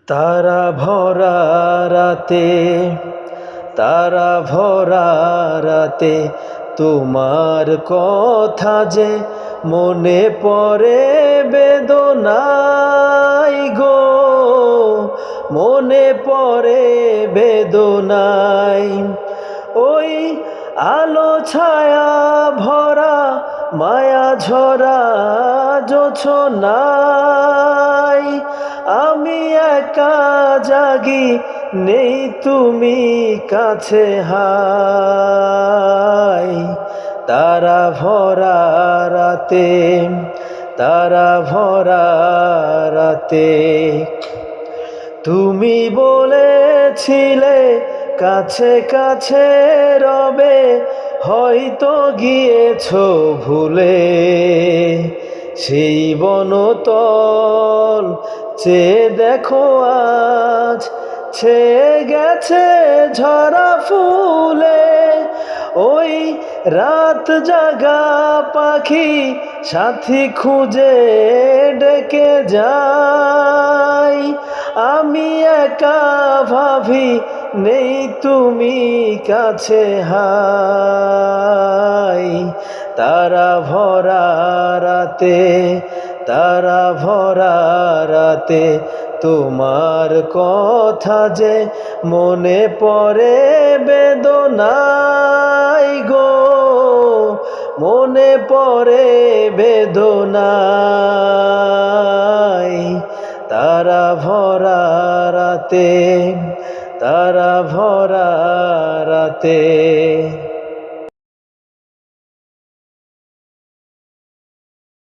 তারা ভরা রাতে, তারা ভরা রাতে তোমার কথা যে মনে পড়ে বেদনায় গো, মনে পড়ে বেদনায়। ওই আলো ছায়া ভরা মায়া ঝরা জোছনায় আমি একা জাগি, নেই তুমি কাছে হায়। তারা ভরা রাতে, তারা ভরা রাতে তুমি বলেছিলে কাছে কাছে রবে, হয়তো গিয়েছো ভুলে। সেই বনতল চেয়ে দেখো আজ ছেয়ে গেছে ঝরা ফুলে। ওই রাত জাগা পাখি সাথী খুঁজে ডেকে যায়, আমি একা ভাবি নেই তুমি কাছে হায়। তারা ভরা রাতে, তারা ভরা রাতে তোমার কথা যে মনে পড়ে বেদনায় গো, মনে পড়ে বেদনায়। তারা ভরা রাতে, তারা ভরা রাতে।